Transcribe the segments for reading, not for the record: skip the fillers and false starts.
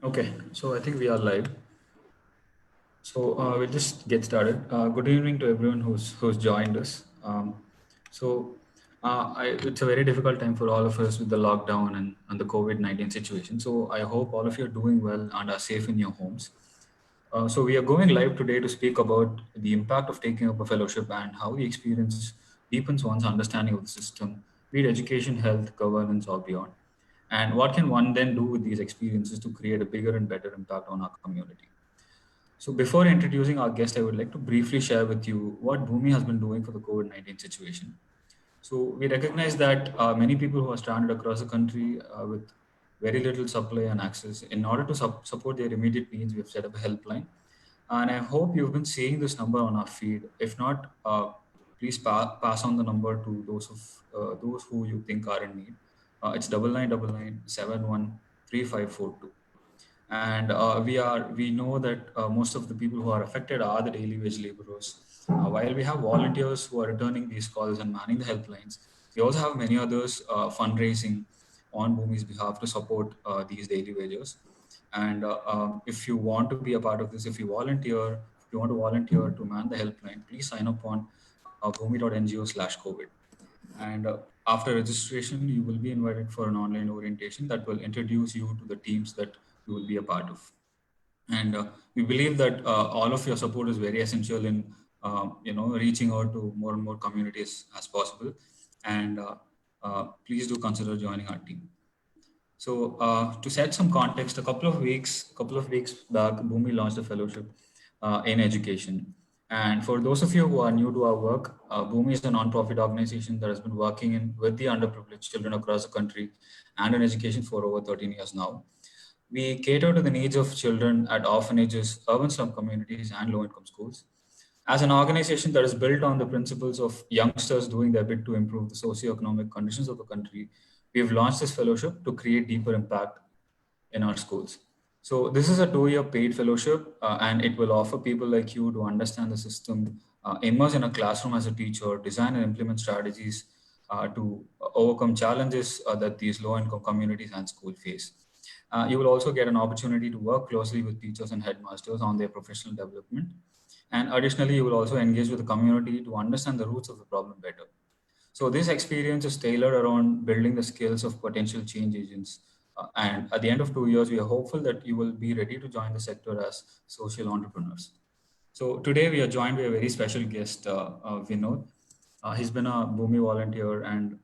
Okay, so I think we are live. So we'll just get started. Good evening to everyone who's joined us. It's a very difficult time for all of us with the lockdown and the COVID-19 situation. So I hope all of you are doing well and are safe in your homes. So we are going live today to speak about the impact of taking up a fellowship and how the experience deepens one's understanding of the system, be it education, health, governance, or beyond. And what can one then do with these experiences to create a bigger and better impact on our community? So before introducing our guest, I would like to briefly share with you what Bhumi has been doing for the COVID-19 situation. So we recognize that many people who are stranded across the country with very little supply and access, in order to support their immediate needs, we have set up a helpline. And I hope you've been seeing this number on our feed. If not, please pass on the number to those who you think are in need. It's 9999 71 3542, and we know that most of the people who are affected are the daily wage laborers. While we have volunteers who are returning these calls and manning the helplines, we also have many others fundraising on Bhumi's behalf to support these daily wagers. And if you want to be a part of this, if you want to volunteer to man the helpline, please sign up on bhumi.ngo/covid. And after registration, you will be invited for an online orientation that will introduce you to the teams that you will be a part of. And we believe that all of your support is very essential in reaching out to more and more communities as possible. And please do consider joining our team. So to set some context, a couple of weeks back, Bhumi launched a fellowship in education. And for those of you who are new to our work, Bhumi is a nonprofit organization that has been working with the underprivileged children across the country and in education for over 13 years now. We cater to the needs of children at orphanages, urban slum communities, and low income schools. As an organization that is built on the principles of youngsters doing their bit to improve the socioeconomic conditions of the country, we've launched this fellowship to create deeper impact in our schools. So, this is a 2 year paid fellowship, and it will offer people like you to understand the system, immerse in a classroom as a teacher, design and implement strategies to overcome challenges that these low income communities and schools face. You will also get an opportunity to work closely with teachers and headmasters on their professional development. And additionally, you will also engage with the community to understand the roots of the problem better. So this experience is tailored around building the skills of potential change agents. And at the end of 2 years, we are hopeful that you will be ready to join the sector as social entrepreneurs. So today we are joined by a very special guest, Vinod. He's been a Bhumi volunteer, and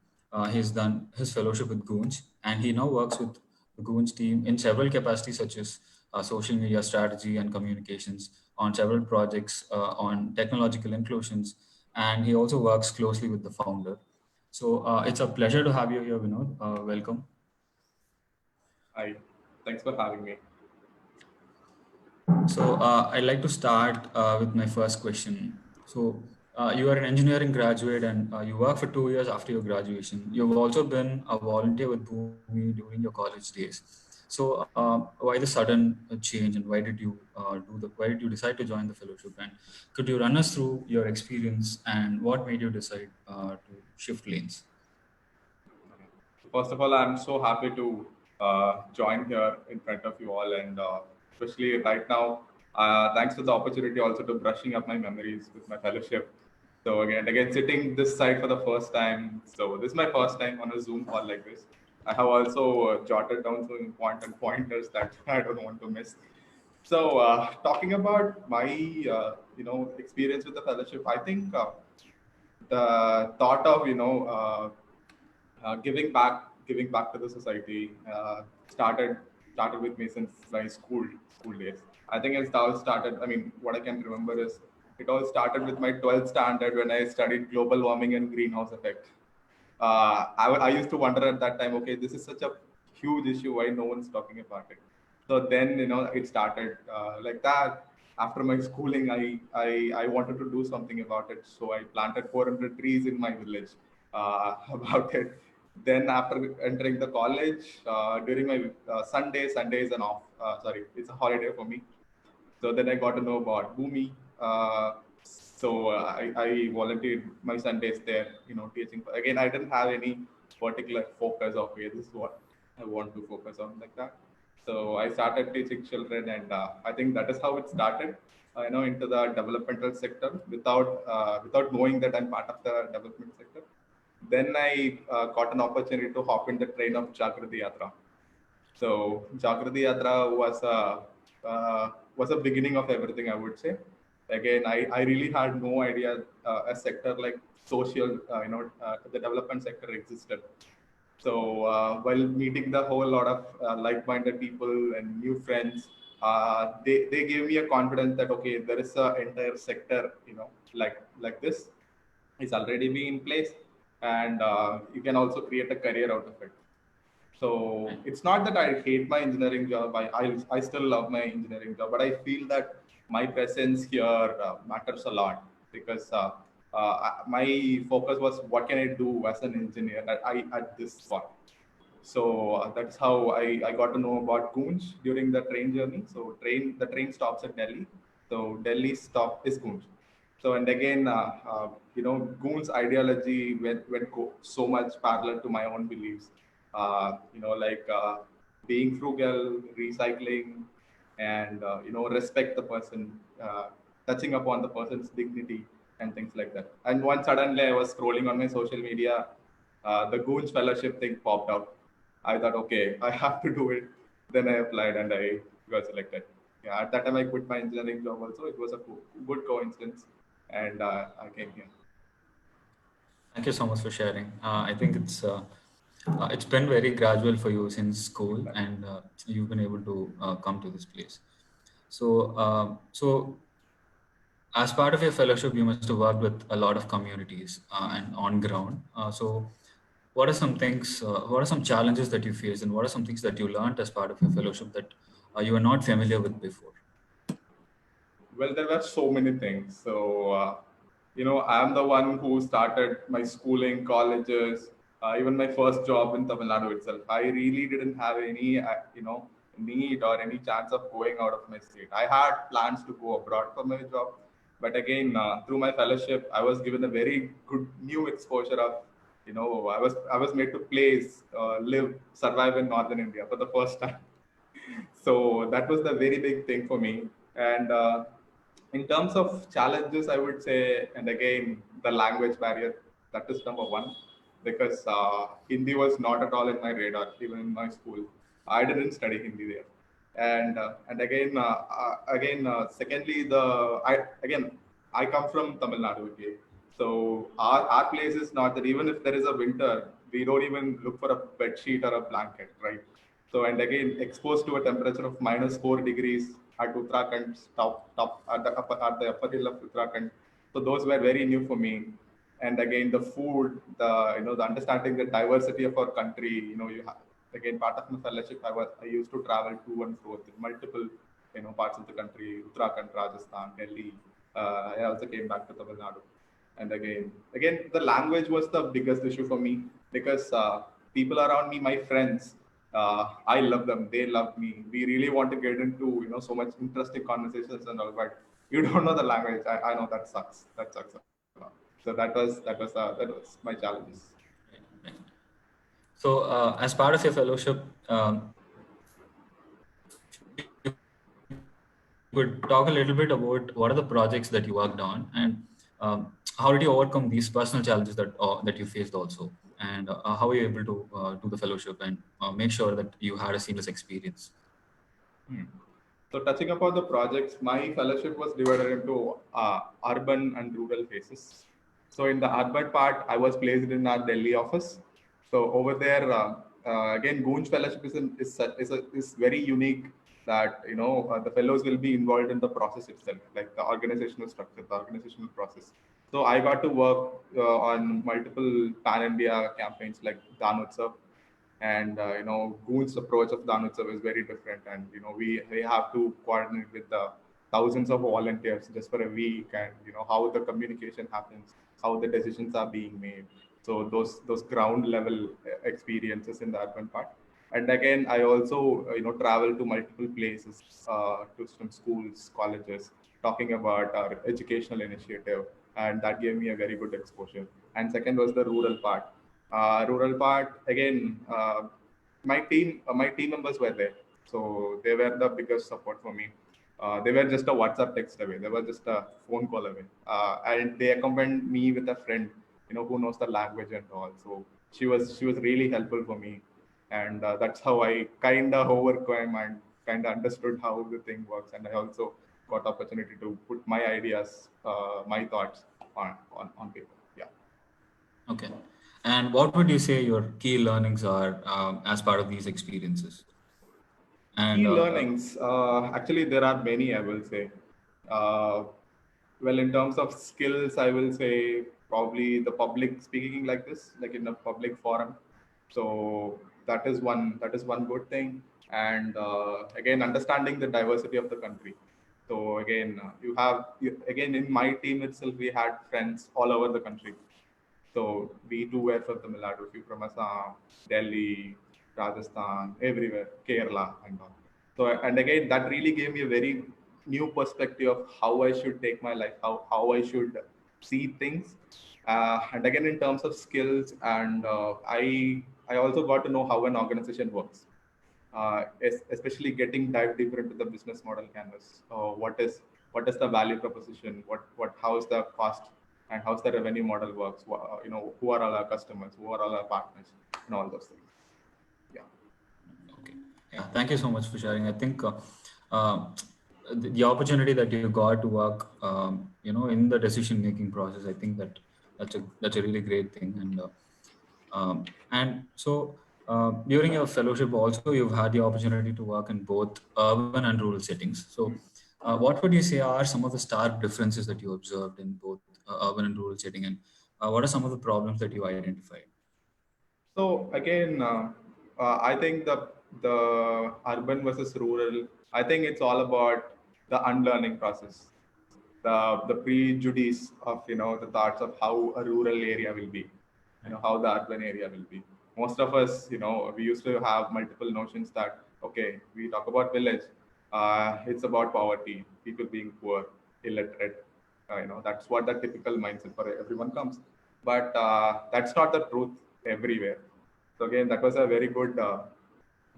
he's done his fellowship with Goonj, and he now works with the Goonj team in several capacities such as social media strategy and communications on several projects on technological inclusions, and he also works closely with the founder. So it's a pleasure to have you here, Vinod. Welcome. Hi, thanks for having me. So I'd like to start with my first question. So you are an engineering graduate and you work for 2 years after your graduation. You've also been a volunteer with Bhumi during your college days. So why the sudden change and why did you decide to join the fellowship? And could you run us through your experience and what made you decide to shift lanes? First of all, I'm so happy to join here in front of you all, and especially right now, thanks for the opportunity also to brushing up my memories with my fellowship. So again, sitting this side for the first time. So this is my first time on a Zoom call like this. I have also jotted down some important pointers that I don't want to miss. So talking about my experience with the fellowship, I think the thought of giving back to the society started with me since my school days. I think it all started. I mean, what I can remember is it all started with my 12th standard when I studied global warming and greenhouse effect. I used to wonder at that time, okay, this is such a huge issue. Why no one's talking about it? So then, it started like that. After my schooling, I wanted to do something about it. So I planted 400 trees in my village about it. Then after entering the college, during my Sunday is an off. Sorry, it's a holiday for me. So then I got to know about Bhumi. I volunteered my Sundays there, teaching. Again, I didn't have any particular focus of, okay, this is what I want to focus on like that. So I started teaching children, and I think that is how it started. Into the developmental sector without knowing that I'm part of the development sector. Then I got an opportunity to hop in the train of Jagrati Yatra. So Jagrati Yatra was a beginning of everything, I would say. Again, I really had no idea a sector like social, the development sector existed. So while meeting the whole lot of like-minded people and new friends, they gave me a confidence that okay, there is an entire sector, like this, is already being in place, and you can also create a career out of it. So it's not that I hate my engineering job. I still love my engineering job, but I feel that my presence here matters a lot because my focus was what can I do as an engineer at this spot. So that's how I got to know about Goonj during the train journey. So the train stops at Delhi. So Delhi stop is Goonj. So and again, Goon's ideology went so much parallel to my own beliefs. Like being frugal, recycling, and respect the person, touching upon the person's dignity and things like that. And one suddenly I was scrolling on my social media, the Goonj fellowship thing popped out. I thought, okay, I have to do it. Then I applied and I got selected. Yeah, at that time I quit my engineering job also. It was a good coincidence, and I came here. Thank you so much for sharing. I think it's been very gradual for you since school, But and you've been able to come to this place. So as part of your fellowship, you must have worked with a lot of communities and on ground. So, what are some things? What are some challenges that you faced, and what are some things that you learned as part of your fellowship that you were not familiar with before? well, there were so many things. So, I'm the one who started my schooling, colleges, even my first job in Tamil Nadu itself. I really didn't have any, need or any chance of going out of my state. I had plans to go abroad for my job, but again, through my fellowship, I was given a very good new exposure of, I was made to live, survive in Northern India for the first time. So that was the very big thing for me. And in terms of challenges, I would say, and again, the language barrier, that is number one, because Hindi was not at all in my radar, even in my school. I didn't study Hindi there. And secondly, I come from Tamil Nadu, okay? So our place is not that even if there is a winter, we don't even look for a bed sheet or a blanket, right? So and again, exposed to a temperature of -4 degrees at Uttarakand, top at the upper hill of Uttarakhand. So those were very new for me. And again, the food, the understanding the diversity of our country. Again, part of my fellowship, I used to travel to and fro to multiple parts of the country, Uttarakhand, Rajasthan, Delhi. I also came back to Tamil Nadu. And again, the language was the biggest issue for me because people around me, my friends, I love them. They love me. We really want to get into so much interesting conversations and all, but you don't know the language. I know that sucks. That sucks a lot. So that was my challenges. Right, right. So, as part of your fellowship, could talk a little bit about what are the projects that you worked on, and how did you overcome these personal challenges that you faced also, and how were you able to do the fellowship and make sure that you had a seamless experience? Hmm. So touching upon the projects, my fellowship was divided into urban and rural phases. So in the urban part, I was placed in our Delhi office. So over there, again, Goonj Fellowship is very unique that the fellows will be involved in the process itself, like the organizational structure, the organizational process. So I got to work on multiple pan India campaigns like Danutsav, and Goon's approach of Danutsav is very different, and we have to coordinate with the thousands of volunteers just for a week, and how the communication happens, how the decisions are being made. So those ground level experiences in the urban part. And again, I also travel to multiple places, to some schools, colleges, talking about our educational initiative, and that gave me a very good exposure. And second was the rural part again. My team members were there. So they were the biggest support for me. They were just a WhatsApp text away. They were just a phone call away. And they accompanied me with a friend, who knows the language and all. So she was really helpful for me, and that's how I kind of overcame and kind of understood how the thing works. And I also got opportunity to put my ideas, my thoughts on paper. Yeah. Okay. And what would you say your key learnings are as part of these experiences? And Key learnings. Actually, there are many, I will say. Uh, well, in terms of skills, I will say probably the public speaking like this, like in a public forum. So that is one good thing. And again, understanding the diversity of the country. So again, again in my team itself, we had friends all over the country. So we too were from Tamil Nadu, few from Assam, Delhi, Rajasthan, everywhere, Kerala, and all. So and again, that really gave me a very new perspective of how I should take my life, how I should see things, and again in terms of skills, and I also got to know how an organization works, especially getting dive deeper into the business model canvas. What is the value proposition? What how is the cost and how's the revenue model works? Who are all our customers? Who are all our partners? And all those things. Yeah. okay. Yeah, thank you so much for sharing. I think uh, the opportunity that you got to work, in the decision-making process, I think that's a really great thing. And so during your fellowship also, you've had the opportunity to work in both urban and rural settings. So what would you say are some of the stark differences that you observed in both urban and rural setting, and what are some of the problems that you identified? So again, I think the urban versus rural. I think it's all about the unlearning process, the prejudice of the thoughts of how a rural area will be, how the urban area will be. Most of us, we used to have multiple notions that okay, we talk about village, it's about poverty, people being poor, illiterate. That's what the typical mindset for everyone comes, but that's not the truth everywhere. So again, that was a very good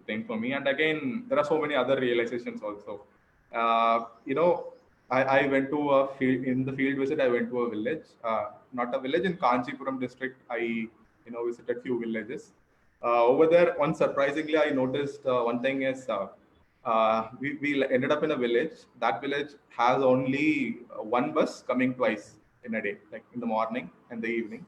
thing for me. And again, there are so many other realizations also. I went to a field in the field visit. I went to a village, not a village in Kanchipuram district. I visited few villages. Over there, one surprisingly, I noticed one thing is we ended up in a village. That village has only one bus coming twice in a day, like in the morning and the evening.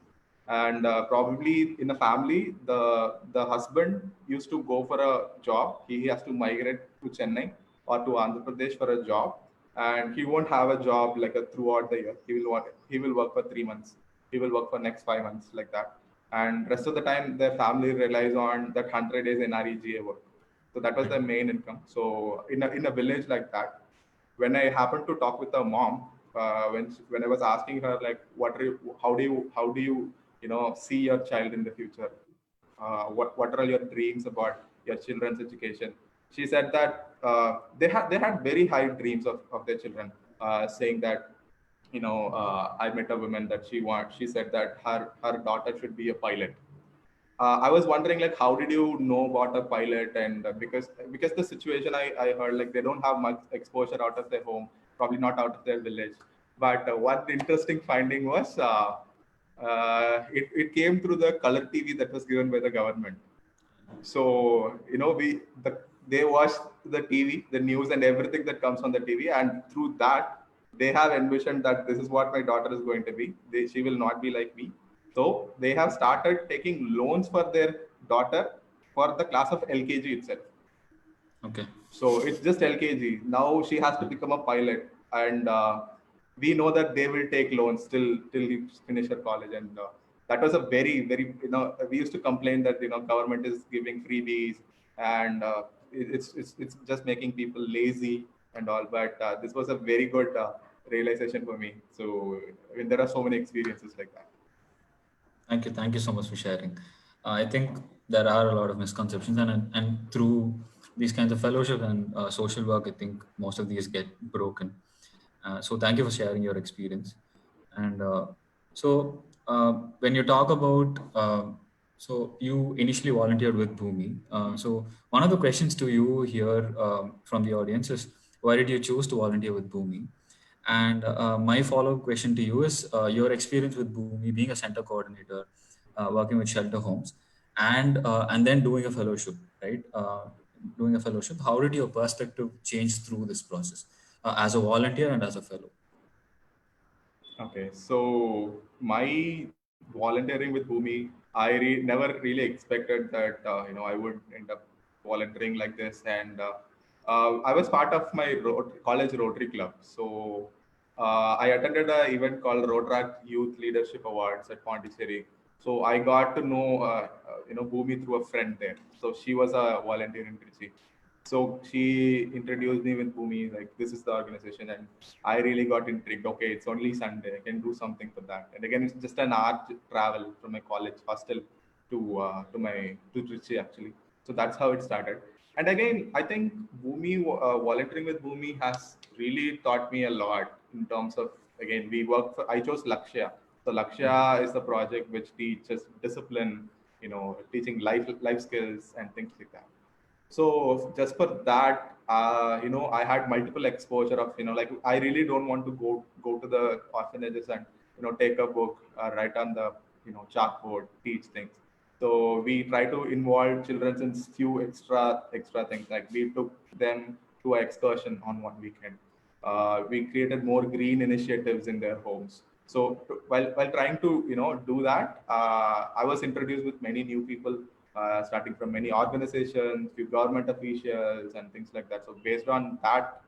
And probably in a family, the husband used to go for a job. He has to migrate to Chennai or to Andhra Pradesh for a job, and he won't have a job like throughout the year. He will work for 3 months. He will work for next 5 months like that, and rest of the time their family relies on that 100 days NREGA work. So that was Right. their main income. So in a village like that, when I happened to talk with her mom, when I was asking her like, how do you see your child in the future? What are your dreams about your children's education? She said that they had very high dreams of their children, saying that I met a woman that she said that her daughter should be a pilot. I was wondering like how did you know about a pilot, and because the situation I heard like they don't have much exposure out of their home, probably not out of their village. But what the interesting finding was it came through the color TV that was given by the government. So they watch the TV, the news, and everything that comes on the TV, and through that they have envisioned that this is what my daughter is going to be. She will not be like me. So they have started taking loans for their daughter for the class of LKG itself. Okay. So it's just LKG. Now she has to become a pilot, and we know that they will take loans till he finish her college. And that was a very very we used to complain that government is giving freebies, and it's just making people lazy and all. But this was a very good realization for me. So I mean, there are so many experiences like that. Thank you so much for sharing. I think there are a lot of misconceptions, and through these kinds of fellowship and social work, I think most of these get broken. So thank you for sharing your experience. And so when you talk about So you initially volunteered with Bhumi. So one of the questions to you here from the audience is, why did you choose to volunteer with Bhumi? And my follow-up question to you is your experience with Bhumi, being a center coordinator, working with shelter homes, and then doing a fellowship, right? Doing a fellowship. How did your perspective change through this process as a volunteer and as a fellow? Okay, so my volunteering with Bhumi, never really expected that I would end up volunteering like this, and I was part of my college Rotary Club. So I attended an event called Rotaract Youth Leadership Awards at Pondicherry. So I got to know Bhumi through a friend there. So she was a volunteer in Trichy. So she introduced me with Bhumi, like this is the organization, and I really got intrigued. Okay, it's only Sunday. I can do something for that. And again, it's just an hour travel from my college hostel to Trichy actually. So that's how it started. And again, I think volunteering with Bhumi has really taught me a lot in terms of, again, I chose Lakshya. So Lakshya is the project which teaches discipline, teaching life skills and things like that. So just for that, I had multiple exposure of, like I really don't want to go to the orphanages and take a book, write on the chalkboard, teach things. So we try to involve children in few extra things. Like we took them to an excursion on one weekend. We created more green initiatives in their homes. So while trying to do that, I was introduced with many new people, starting from many organizations, few government officials, and things like that. So based on that,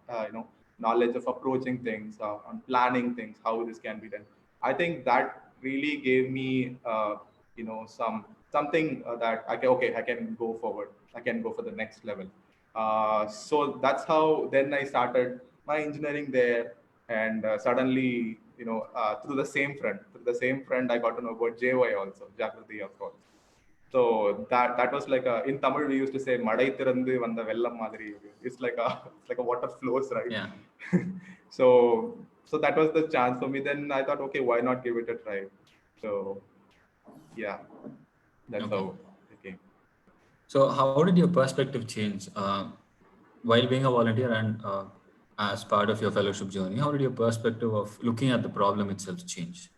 knowledge of approaching things, on planning things, how this can be done, I think that really gave me, something that I can go forward. I can go for the next level. So that's how then I started my engineering there, and suddenly, through the same friend, I got to know about JY also, Jagrati, of course. So that was like in Tamil we used to say "Madai thirandu vanda vellam madri." It's like a water flows, right? Yeah. so so that was the chance for me. Then I thought, okay, why not give it a try? So yeah, that's Okay. how it came. So how did your perspective change while being a volunteer and as part of your fellowship journey? How did your perspective of looking at the problem itself change?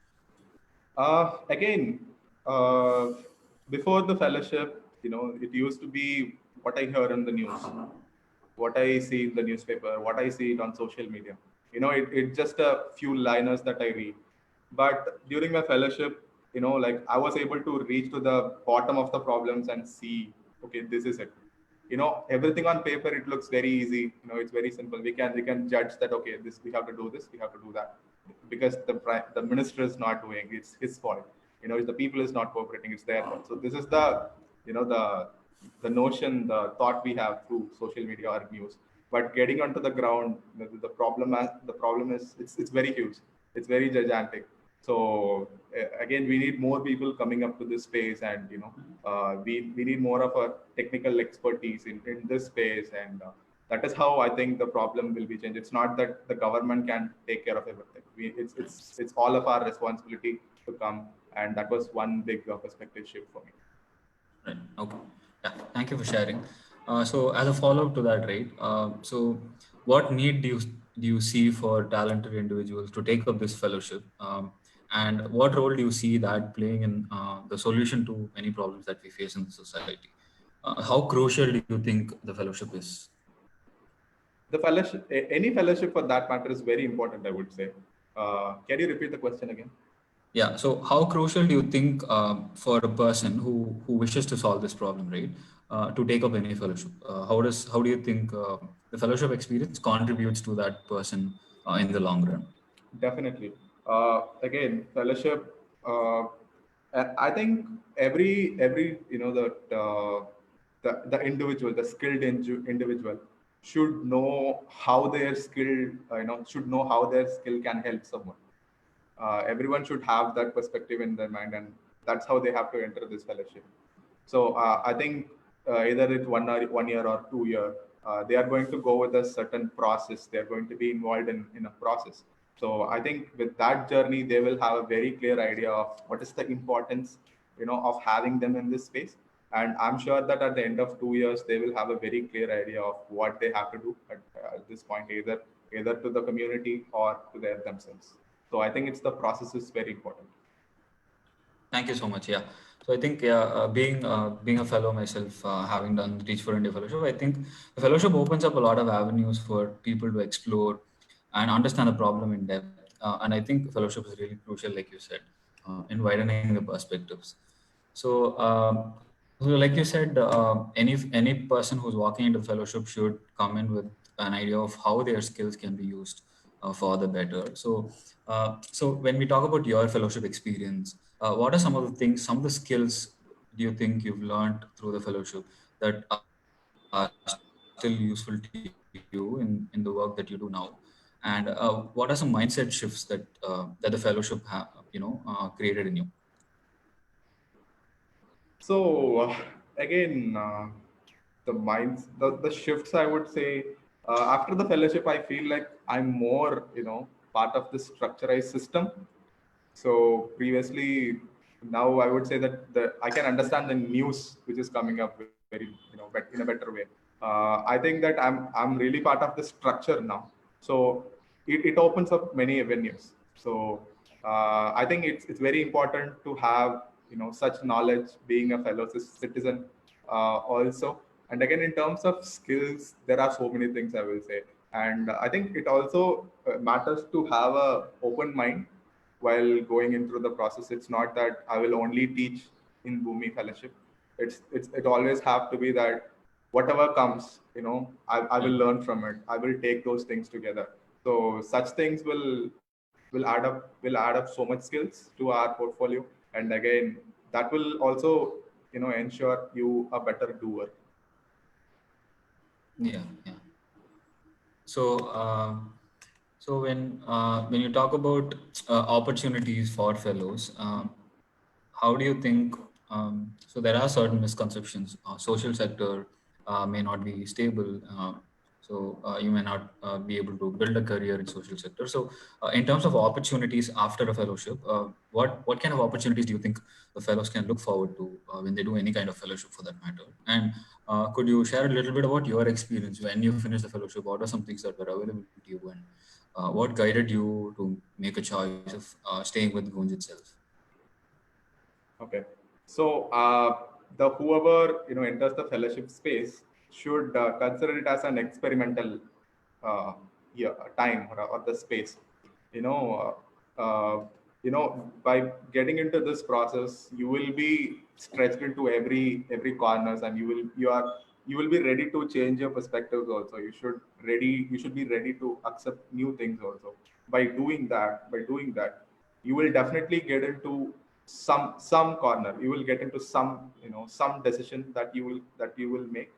Again, uh, before the fellowship, it used to be what I hear in the news, what I see in the newspaper, what I see it on social media. It's just a few liners that I read. But during my fellowship, like I was able to reach to the bottom of the problems and see, okay, this is it. Everything on paper, it looks very easy. It's very simple. We can judge that, okay, this we have to do this, we have to do that, because the minister is not doing, it's his fault. If the people is not cooperating, it's their fault. So this is the you know the notion, the thought we have through social media or news. But getting onto the ground, the problem is, it's very huge, it's very gigantic. So again, we need more people coming up to this space, and we need more of a technical expertise in this space, and that is how I think the problem will be changed. It's not that the government can take care of everything. It's all of our responsibility to come, and that was one big perspective shift for me. Right. Okay. Yeah. Thank you for sharing. So as a follow-up to that, right? So what need do you see for talented individuals to take up this fellowship? And what role do you see that playing in the solution to many problems that we face in the society? How crucial do you think the fellowship is? The fellowship, any fellowship for that matter, is very important, I would say. Can you repeat the question again? Yeah. So, how crucial do you think for a person who wishes to solve this problem, right, to take up any fellowship? How do you think the fellowship experience contributes to that person in the long run? Definitely. Again, fellowship. I think every the individual, the skilled individual, should know how their skill, should know how their skill can help someone. Everyone should have that perspective in their mind, and that's how they have to enter this fellowship. So I think either it's 1 year or 2 year, they are going to go with a certain process. They are going to be involved in a process. So I think with that journey, they will have a very clear idea of what is the importance, of having them in this space. And I'm sure that at the end of 2 years, they will have a very clear idea of what they have to do at this point, either to the community or to themselves. So I think it's the process is very important. Thank you so much. Yeah. So I think being a fellow myself, having done the Teach for India fellowship, I think the fellowship opens up a lot of avenues for people to explore and understand the problem in depth. And I think fellowship is really crucial, like you said, in widening the perspectives. So, like you said, any person who's walking into the fellowship should come in with an idea of how their skills can be used for the better. So when we talk about your fellowship experience, what are some of the things, some of the skills do you think you've learned through the fellowship that are still useful to you in the work that you do now? And what are some mindset shifts that the fellowship created in you? So again, the shifts, I would say, after the fellowship, I feel like I'm more part of the structurized system. So previously, now I would say that I can understand the news which is coming up very in a better way. I think that I'm really part of the structure now. So it opens up many avenues. So I think it's very important to have such knowledge being a fellow citizen also. And again, in terms of skills, there are so many things I will say. And I think it also matters to have a open mind while going into the process. It's not that I will only teach in Bhumi Fellowship. It always have to be that whatever comes, I will learn from it. I will take those things together. So such things will add up so much skills to our portfolio. And again, that will also ensure you a better doer. Yeah, yeah. So, when you talk about opportunities for fellows, how do you think? So there are certain misconceptions. Social sector may not be stable, so you may not be able to build a career in social sector. So, in terms of opportunities after a fellowship, what kind of opportunities do you think the fellows can look forward to when they do any kind of fellowship, for that matter? And could you share a little bit about your experience when you finished the fellowship? What are some things that were available to you, and what guided you to make a choice of staying with Gunj itself? Okay. So the whoever enters the fellowship space should consider it as an experimental uh, time or the space. You know, by getting into this process, you will be stretched into every corners, and you will be ready to change your perspectives also. You should be ready to accept new things also. By doing that, you will definitely get into some corner. You will get into some decision that you will make.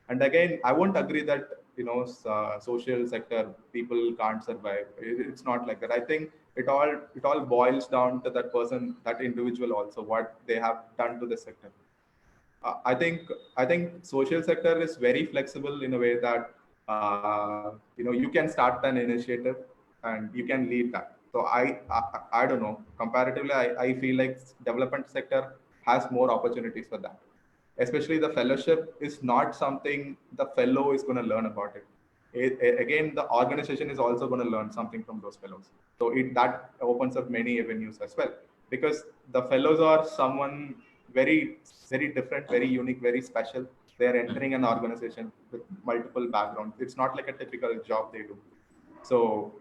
And again, I won't agree that social sector people can't survive. It's not like that. I think it all boils down to that person, that individual also, what they have done to the sector. I think social sector is very flexible in a way that you can start an initiative and you can lead that. So I don't know. Comparatively, I feel like development sector has more opportunities for that. Especially the fellowship is not something the fellow is going to learn about it. Again, the organization is also going to learn something from those fellows. So that opens up many avenues as well, because the fellows are someone very very different, very unique, very special. They are entering an organization with multiple backgrounds. It's not like a typical job they do. So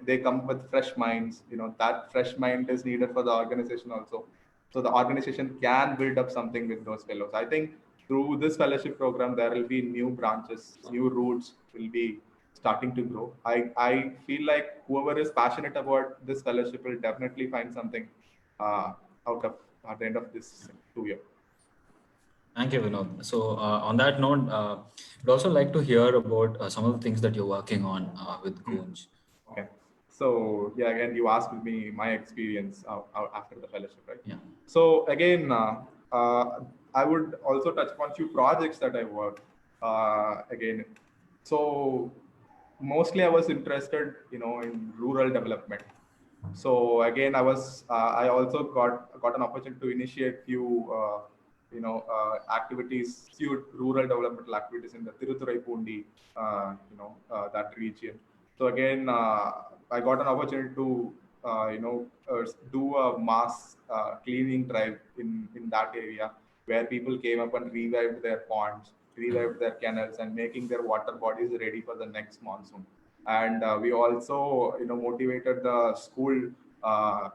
they come with fresh minds. That fresh mind is needed for the organization also. So the organization can build up something with those fellows. I think through this fellowship program, there will be new branches, new routes will be starting to grow. I feel like whoever is passionate about this fellowship will definitely find something uh, out of at the end of this 2 year. Thank you, Vinod. So, on that note, I'd also like to hear about some of the things that you're working on with Hmm. Gunj. Okay. So yeah, again, you asked me my experience after the fellowship, right? Yeah. So again, I would also touch upon few projects that I worked. Again, so mostly I was interested, in rural development. So again, I also got an opportunity to initiate few activities, few rural developmental activities in the Tiruthurai that region. So again, I got an opportunity to do a mass cleaning drive in that area, where people came up and revived their ponds, revived their canals, and making their water bodies ready for the next monsoon. And we also motivated the school uh,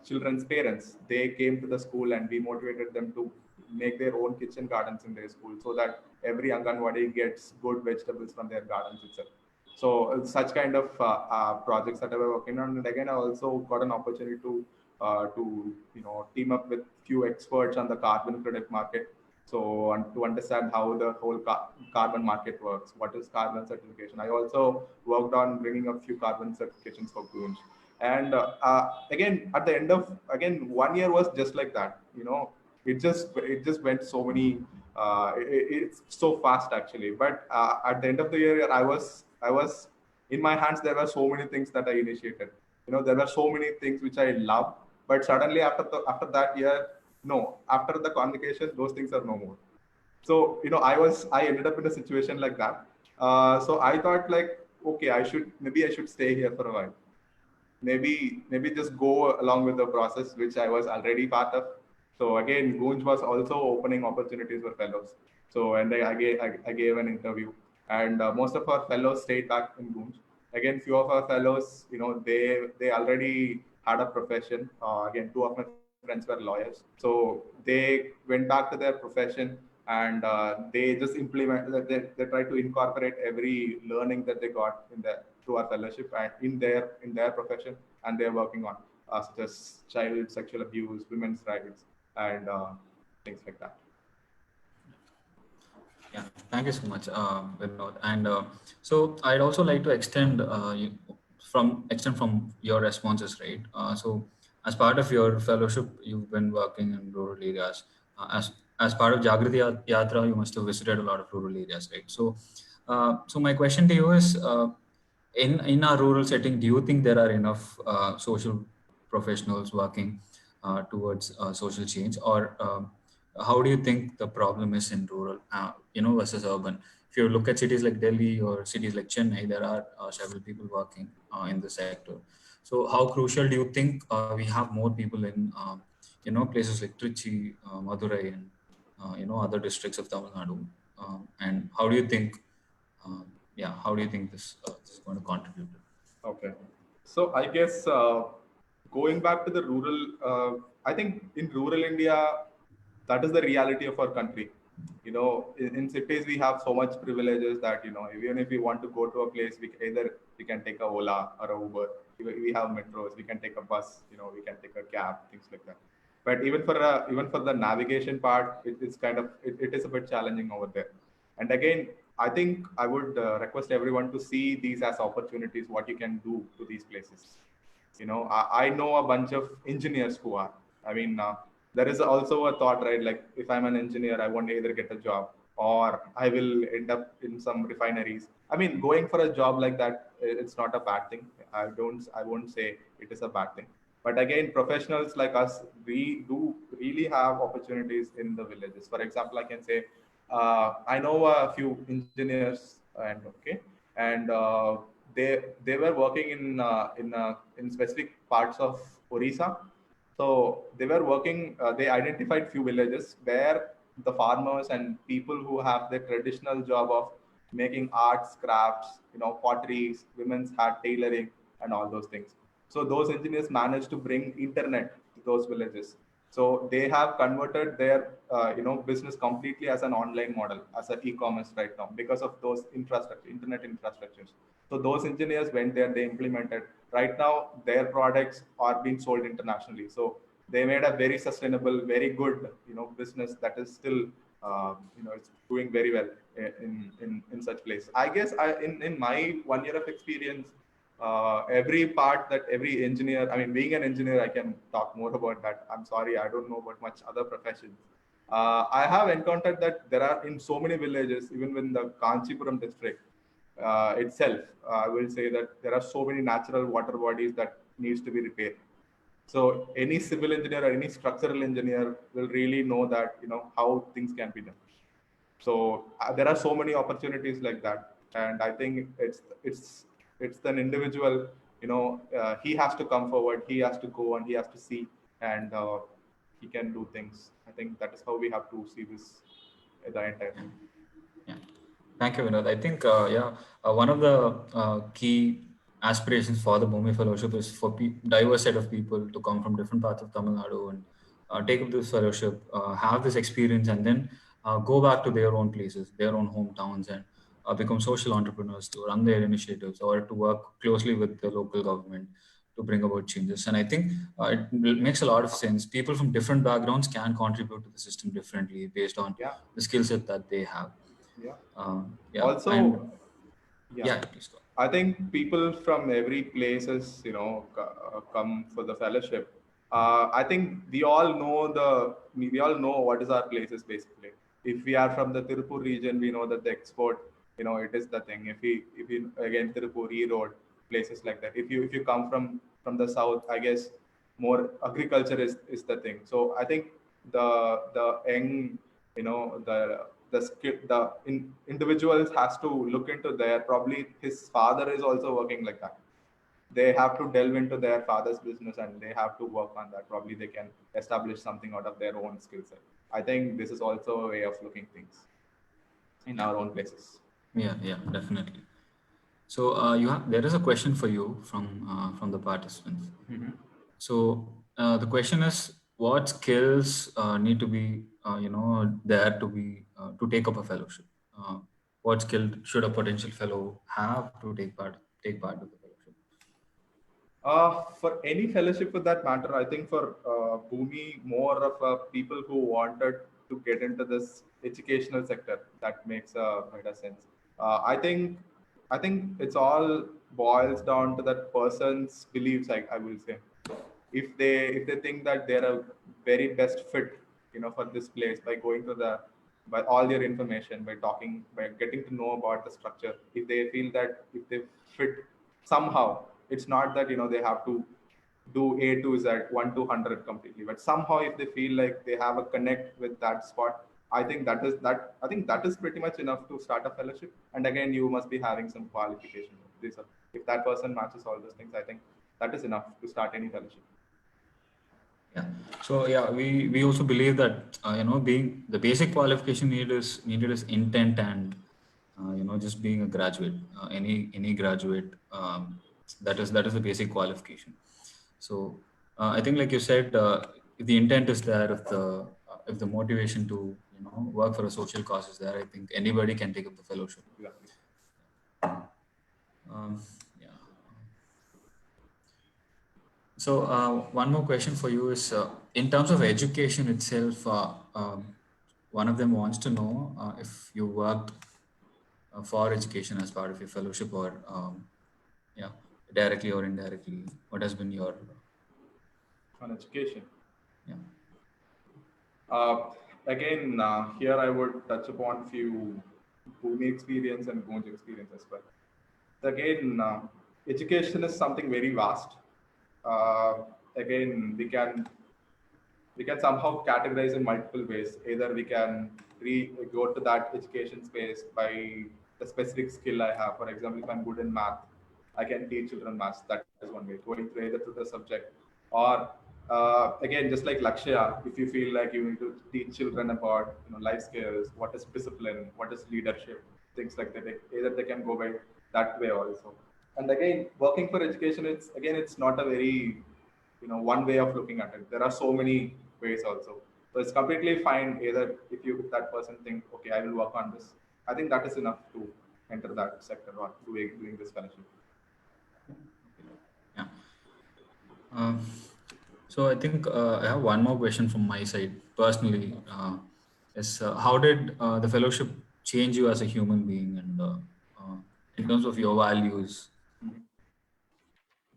children's parents. They came to the school and we motivated them to make their own kitchen gardens in their school, so that every Anganwadi gets good vegetables from their gardens itself. So such kind of projects that I was working on. And again, I also got an opportunity to team up with few experts on the carbon credit market. So to understand how the whole carbon market works, what is carbon certification. I also worked on bringing a few carbon certifications for Goonj. And again, at the end of again 1 year was just like that. It just went so many. It's so fast actually. But at the end of the year, I was in my hands. There were so many things that I initiated. There were so many things which I love. But suddenly after that year, no, after the convocation, those things are no more. So I ended up in a situation like that. So I thought like, okay, I should stay here for a while. Maybe just go along with the process which I was already part of. So again, Goonj was also opening opportunities for fellows. So and I gave an interview, and most of our fellows stayed back in Goonj. Again, few of our fellows, they already had a profession. Again, two of my friends were lawyers, so they went back to their profession, and they just they try to incorporate every learning that they got in the through our fellowship and in their profession, and they're working on such as child sexual abuse, women's rights, and things like that. Yeah, thank you so much, Vinod. And so I'd also like to extend from your responses, right? So as part of your fellowship, you've been working in rural areas. As part of Yatra, you must have visited a lot of rural areas, right? So my question to you is, in our rural setting, do you think there are enough social professionals working towards social change, or how do you think the problem is in rural, versus urban? If you look at cities like Delhi or cities like Chennai, there are several people working in the sector. So, how crucial do you think we have more people in, places like Trichy, Madurai, and other districts of Tamil Nadu? And how do you think, how do you think this is going to contribute? Okay. So I guess going back to the rural, I think in rural India, that is the reality of our country. In cities we have so much privileges that even if we want to go to a place, we can take a Ola or a Uber. We have metros. We can take a bus. We can take a cab, things like that. But even for the navigation part, it's kind of it is a bit challenging over there. And again, I think I would request everyone to see these as opportunities, what you can do to these places. I know a bunch of engineers who are. I mean, there is also a thought, right? Like, if I'm an engineer, I won't either get a job or I will end up in some refineries. I mean, going for a job like that, it's not a bad thing. I won't say it is a bad thing. But again, professionals like us, we do really have opportunities in the villages. For example, I can say, I know a few engineers, and they were working in specific parts of Orissa. So they were working. They identified few villages where the farmers and people who have the traditional job of making arts, crafts, potteries, women's hat tailoring, and all those things. So those engineers managed to bring internet to those villages. So they have converted their business completely as an online model, as an e-commerce right now, because of those internet infrastructures. So those engineers went there, they implemented. Right now, their products are being sold internationally. So they made a very sustainable, very good, business that is still, it's doing very well in such place. I guess in my 1 year of experience, every part that every engineer, I mean, being an engineer, I can talk more about that. I'm sorry, I don't know about much other professions. I have encountered that there are in so many villages, even in the Kanchipuram district itself, I will say that there are so many natural water bodies that needs to be repaired. So any civil engineer or any structural engineer will really know that, how things can be done. So there are so many opportunities like that, and I think it's an individual. He has to come forward, he has to go, and he has to see, and he can do things. I think that is how we have to see this, the entire thing. Yeah. Thank you, Vinod. I think, one of the key aspirations for the Bhumi Fellowship is for diverse set of people to come from different parts of Tamil Nadu and take up this fellowship, have this experience, and then go back to their own places, their own hometowns, and become social entrepreneurs to run their initiatives or to work closely with the local government to bring about changes. And I think it makes a lot of sense. People from different backgrounds can contribute to the system differently based on Yeah, the skill set that they have. yeah. Yeah, Also, and yeah, yeah, please go. I think people from every places, come for the fellowship. I think we all know what is our places basically. If we are from the Tirupur region, we know that the export, it is the thing. If we again Tirupur, Road, places like that. If you come from the south, I guess more agriculture is the thing. So I think the young, individuals has to look into their, probably his father is also working like that. They have to delve into their father's business and they have to work on that. Probably they can establish something out of their own skill set. I think this is also a way of looking things in Yeah, our own places. yeah, definitely. So there is a question for you from the participants. Mhm. So the question is, what skills need to be there to take up a fellowship? What skill should a potential fellow have to take part of the fellowship? For any fellowship for that matter, I think for Bhumi, more of people who wanted to get into this educational sector, that makes a better sense. I think it's all boils down to that person's beliefs. I will say, if they think that they're a very best fit, for this place by going to the by all their information, by talking, by getting to know about the structure, if they feel that if they fit somehow, it's not that they have to do A to Z 1 to 100 completely, but somehow if they feel like they have a connect with that spot, I think that is pretty much enough to start a fellowship. And again, you must be having some qualification. If that person matches all those things, I think that is enough to start any fellowship. Yeah. So yeah, we also believe that being the basic qualification needed is intent and just being a graduate. Any graduate, that is the basic qualification. So I think, like you said, if the intent is there, if the motivation to work for a social cause is there, I think anybody can take up the fellowship. Exactly. Um, yeah. So one more question for you is, in terms of education itself, one of them wants to know if you worked for education as part of your fellowship, or yeah, directly or indirectly. What has been your On education. yeah? Uh, Again, here I would touch upon few Bhumi experience and Gonj experience as well. Again, education is something very vast. Uh, Again, we can somehow categorize in multiple ways. Either we can go to that education space by the specific skill I have. For example, if I'm good in math, I can teach children maths. That is one way. Going through either to the subject, or again, just like Lakshya, if you feel like you need to teach children about life skills, what is discipline, what is leadership, things like that. Either they can go by that way also. And again, working for education, it's not a very one way of looking at it. There are so many ways also. So it's completely fine either. If that person think, okay, I will work on this, I think that is enough to enter that sector or doing this fellowship. Yeah. Um, so I think I have one more question from my side personally. Is how did the fellowship change you as a human being, and in terms of your values?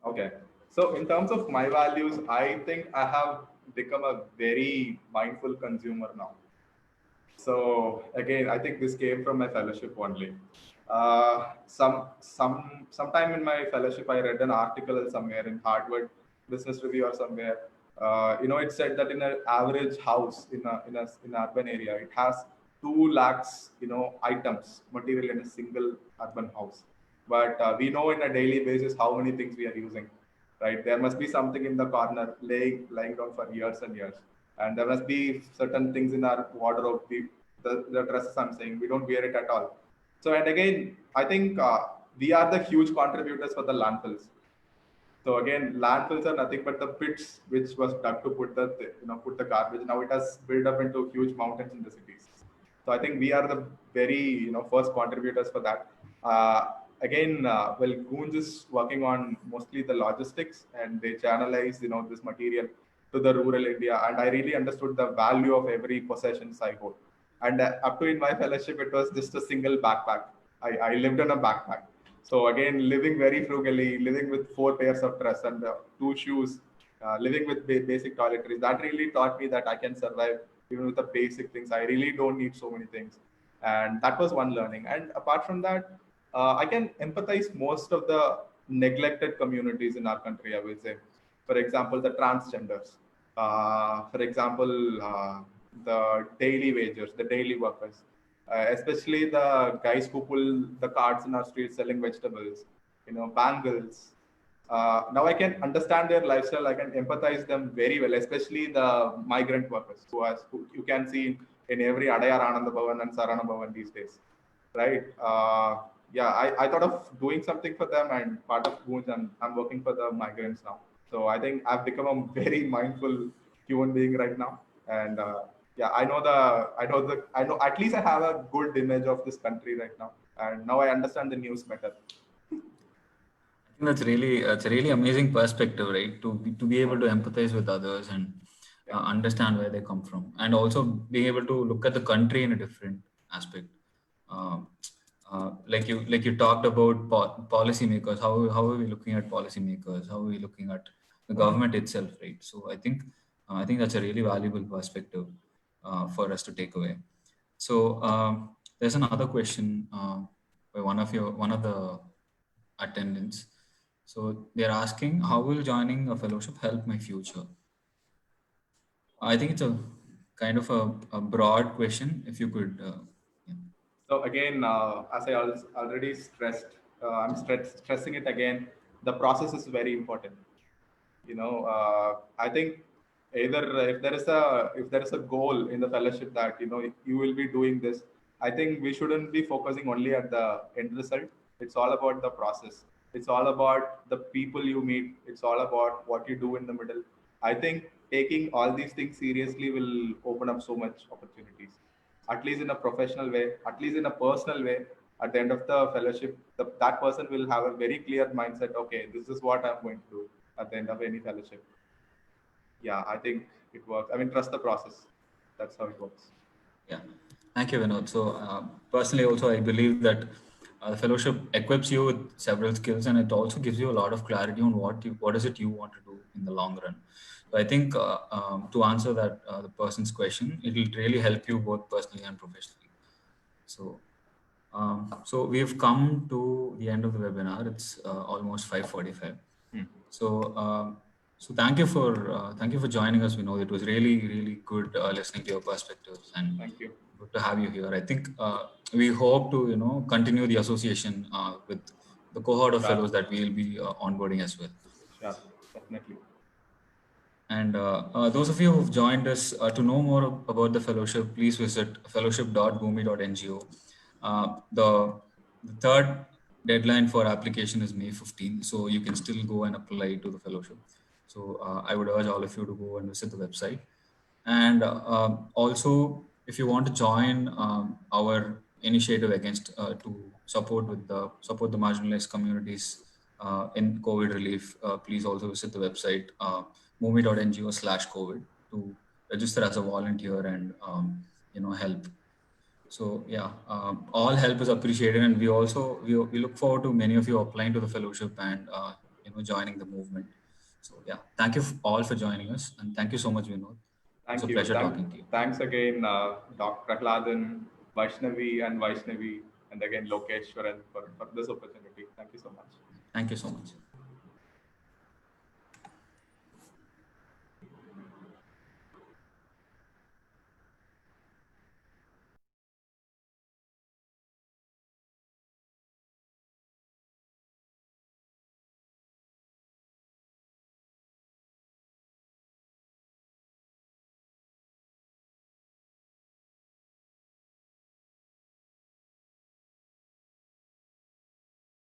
Okay. So in terms of my values, I think I have become a very mindful consumer now. So again, I think this came from my fellowship only. Sometime in my fellowship, I read an article somewhere in Harvard Business Review or somewhere. It said that in an average house in an urban area, it has 2 lakhs, items, material in a single urban house. But we know in a daily basis how many things we are using, right? There must be something in the corner lying down for years and years, and there must be certain things in our wardrobe. The dresses I'm saying, we don't wear it at all. So, and again, I think we are the huge contributors for the landfills. So again, landfills are nothing but the pits which was dug to put the garbage. Now it has built up into huge mountains in the cities. So I think we are the very first contributors for that. Well, Goons is working on mostly the logistics, and they channelize this material to the rural India. And I really understood the value of every possessions I hold. And up to in my fellowship, it was just a single backpack. I lived in a backpack. So again, living very frugally, living with 4 pairs of dress and 2 shoes, living with basic toiletries. That really taught me that I can survive even with the basic things. I really don't need so many things, and that was one learning. And apart from that, I can empathize most of the neglected communities in our country. I will say, for example, the transgenders. For example, the daily wagers, the daily workers, especially the guys who pull the carts in our streets selling vegetables, bangles. Now I can understand their lifestyle. I can empathize them very well, especially the migrant workers who you can see in every Adayar Ananda Bhavan and Sarana Bhavan these days, right? Yeah, I thought of doing something for them, and part of Goons, and I'm working for the migrants now. So I think I've become a very mindful human being right now, and yeah, I know at least I have a good image of this country right now, and now I understand the news better. I think it's a really amazing perspective, right? To be able to empathize with others and understand where they come from, and also being able to look at the country in a different aspect. Uh, like you talked about policymakers. How are we looking at policymakers? How are we looking at the government itself, right? So I think that's a really valuable perspective for us to take away. So there's another question by one of the attendants. So they're asking, how will joining a fellowship help my future? I think it's a kind of a broad question. If you could, yeah. So again, as I already stressed, stressing it again. The process is very important. I think either if there is a goal in the fellowship that you will be doing this, I think we shouldn't be focusing only at the end result. It's all about the process. It's all about the people you meet. It's all about what you do in the middle. I think taking all these things seriously will open up so much opportunities, at least in a professional way, at least in a personal way. At the end of the fellowship, that person will have a very clear mindset. Okay, this is what I'm going to do at the end of any fellowship. Yeah, I think it works. I mean, trust the process. That's how it works. Yeah, thank you, Vinod. So personally, also I believe that the fellowship equips you with several skills, and it also gives you a lot of clarity on what is it you want to do in the long run. So I think to answer that the person's question, it will really help you both personally and professionally. So so we've come to the end of the webinar. It's almost 5:45. So so thank you for joining us. We know it was really good listening to your perspectives, and Thank you. good to have you here. I think we hope to continue the association with the cohort of fellows that we'll be onboarding as well. Sure, definitely. And those of you who've joined us, to know more about the fellowship, please visit fellowship.bhumi.ngo. The third deadline for application is May 15, so you can still go and apply to the fellowship. So I would urge all of you to go and visit the website. And also, if you want to join our initiative against to support the marginalized communities in COVID relief, please also visit the website movie.ngo/COVID to register as a volunteer and help. So yeah, all help is appreciated, and we look forward to many of you applying to the fellowship and joining the movement. So yeah, thank you all for joining us, and thank you so much, Vinod. It's Thank a you. pleasure talking to you. Thanks again, Dr. Prahladan, Vaishnavi, and again Lokeshwaran for this opportunity. Thank you so much. Thank you so much.